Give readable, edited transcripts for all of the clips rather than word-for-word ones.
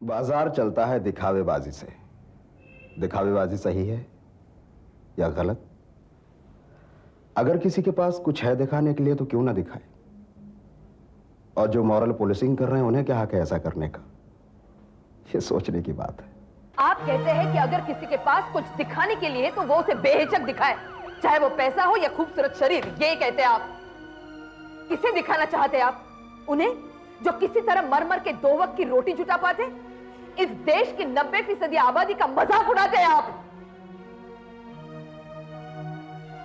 बाजार चलता है दिखावेबाजी से। दिखावेबाजी सही है या गलत? अगर किसी के पास कुछ है दिखाने के लिए तो क्यों ना दिखाए? और जो मॉरल पुलिसिंग कर रहे हैं उन्हें क्या हक है ऐसा करने का? ये सोचने की बात है। आप कहते हैं कि अगर किसी के पास कुछ दिखाने के लिए तो वो उसे बेहिचक दिखाए, चाहे वो पैसा हो या खूबसूरत शरीर। ये कहते हैं आप। किसे दिखाना चाहते हैं आप? उन्हें जो किसी तरह मर मर के 2 वक्त की रोटी जुटा पाते? इस देश की 90% आबादी का मजाक उड़ाते हैं आप।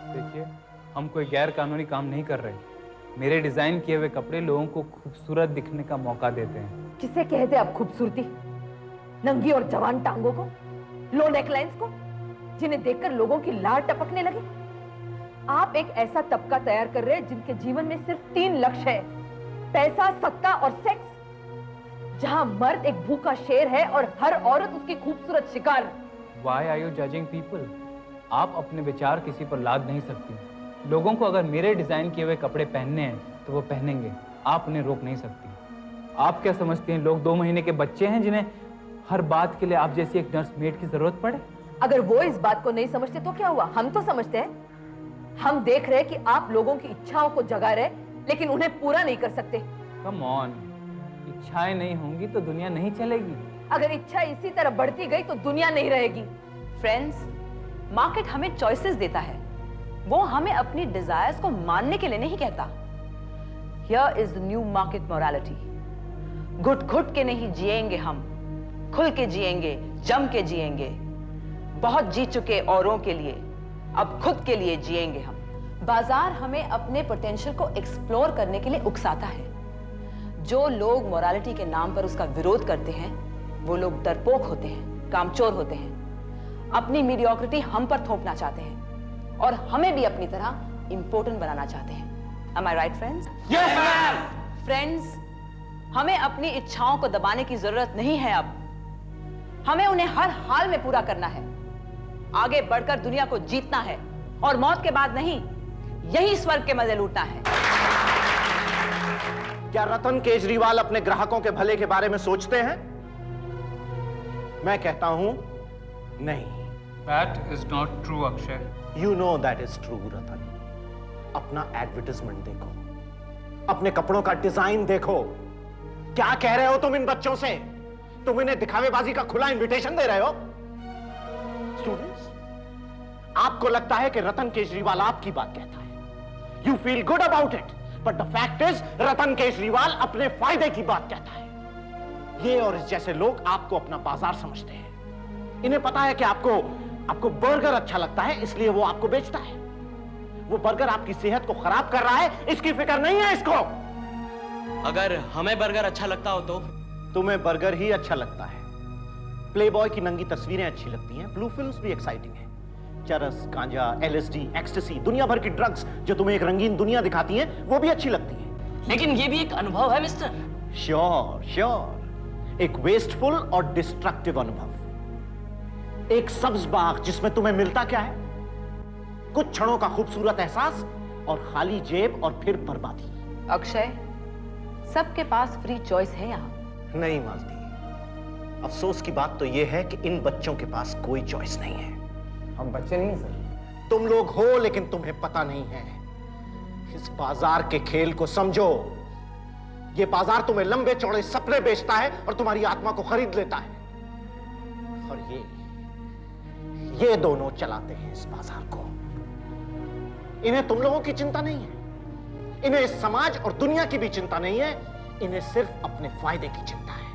देखिए, हम कोई गैर कानूनी काम नहीं कर रहे। मेरे डिजाइन किए हुए कपड़े लोगों को खूबसूरत दिखने का मौका देते हैं। किसे कहते हैं आप खूबसूरती? नंगी और जवान टांगों को, लो नेकलाइंस को, जिन्हें देखकर लोगों की लार टपकने लगे? आप एक ऐसा तबका तैयार कर रहे हैं जिनके जीवन में सिर्फ 3 लक्ष्य है: पैसा, सत्ता और सेक्स। जहां मर्द एक भूखा शेर है और हर औरत उसकी खूबसूरत शिकार। Why are you judging people? आप अपने विचार किसी पर लाद नहीं सकती। लोगों को अगर मेरे डिजाइन किए हुए कपड़े पहनने हैं तो वो पहनेंगे, आप उन्हें रोक नहीं सकती। आप क्या समझती हैं लोग 2 महीने के बच्चे हैं जिन्हें हर बात के लिए आप जैसी एक नर्स मेड की जरूरत पड़े? अगर वो इस बात को नहीं समझते तो क्या हुआ? हम तो समझते हैं। हम देख रहे हैं कि आप लोगों की इच्छाओं को जगा रहे लेकिन उन्हें पूरा नहीं कर सकते। कम ऑन, इच्छाएं नहीं होंगी तो दुनिया नहीं चलेगी। अगर इच्छा इसी तरह बढ़ती गई तो दुनिया नहीं रहेगी। फ्रेंड्स, मार्केट हमें चॉइसेस देता है, वो हमें अपनी डिजायर्स को मानने के लिए नहीं कहता। Here is the new market morality. घुट घुट के नहीं जिएंगे हम, खुल के जिएंगे, जम के जिएंगे। बहुत जी चुके औरों के लिए, अब खुद के लिए जिएंगे हम। बाजार हमें अपने पोटेंशियल को एक्सप्लोर करने के लिए उकसाता है। जो लोग मोरालिटी के नाम पर उसका विरोध करते हैं वो लोग डरपोक होते हैं, कामचोर होते हैं, अपनी मीडियोक्रिटी हम पर थोपना चाहते हैं और हमें भी अपनी तरह इंपॉर्टेंट बनाना चाहते हैं। Am I right, friends? Yes, ma'am! Friends, हमें अपनी इच्छाओं को दबाने की जरूरत नहीं है। अब हमें उन्हें हर हाल में पूरा करना है, आगे बढ़कर दुनिया को जीतना है और मौत के बाद नहीं, यही स्वर्ग के मजे लूटना है। क्या रतन केजरीवाल अपने ग्राहकों के भले के बारे में सोचते हैं? मैं कहता हूं नहीं। That is not true, Akshay. You know that is true, रतन। अपना एडवर्टाइजमेंट देखो, अपने कपड़ों का डिजाइन देखो। क्या कह रहे हो तुम इन बच्चों से? तुम इन्हें दिखावेबाजी का खुला इनविटेशन दे रहे हो? स्टूडेंट्स, आपको लगता है कि रतन केजरीवाल आपकी बात कहता है। You feel good about it, but the fact is, रतन केजरीवाल अपने फायदे की बात कहता है। ये और इस जैसे लोग आपको अपना बाजार समझते हैं। इन्हें पता है कि आपको बर्गर अच्छा लगता है, इसलिए वो आपको बेचता है। वो बर्गर आपकी सेहत को खराब कर रहा है, इसकी फिक्र नहीं है इसको। अगर हमें बर्गर अच्छा लगता हो तो? तुम्हें बर्गर ही अच्छा लगता है। प्लेबॉय की नंगी तस्वीरें अच्छी लगती हैं, ब्लू फिल्म्स भी एक्साइटिंग हैं। चरस, गांजा, LSD, एक्सटेसी, दुनिया भर की ड्रग्स जो तुम्हें एक रंगीन दुनिया दिखाती हैं, वो भी अच्छी लगती हैं। लेकिन ये भी एक अनुभव है मिस्टर। श्योर, एक वेस्टफुल और डिस्ट्रक्टिव अनुभव। एक सब्ज बाग जिसमें तुम्हें मिलता क्या है? कुछ क्षणों का खूबसूरत एहसास और खाली जेब और फिर बर्बादी। अक्षय, सबके पास फ्री चॉइस है यहाँ। नहीं मालती, अफसोस की बात तो यह है कि इन बच्चों के पास कोई चॉइस नहीं है। हम बच्चे नहीं हैं सर। तुम लोग हो लेकिन तुम्हें पता नहीं है। इस बाजार के खेल को समझो। ये बाजार तुम्हें लंबे चौड़े सपने बेचता है और तुम्हारी आत्मा को खरीद लेता है। और ये दोनों चलाते हैं इस बाजार को। इन्हें तुम लोगों की चिंता नहीं है, इन्हें इस समाज और दुनिया की भी चिंता नहीं है। इन्हें सिर्फ अपने फायदे की चिंता है।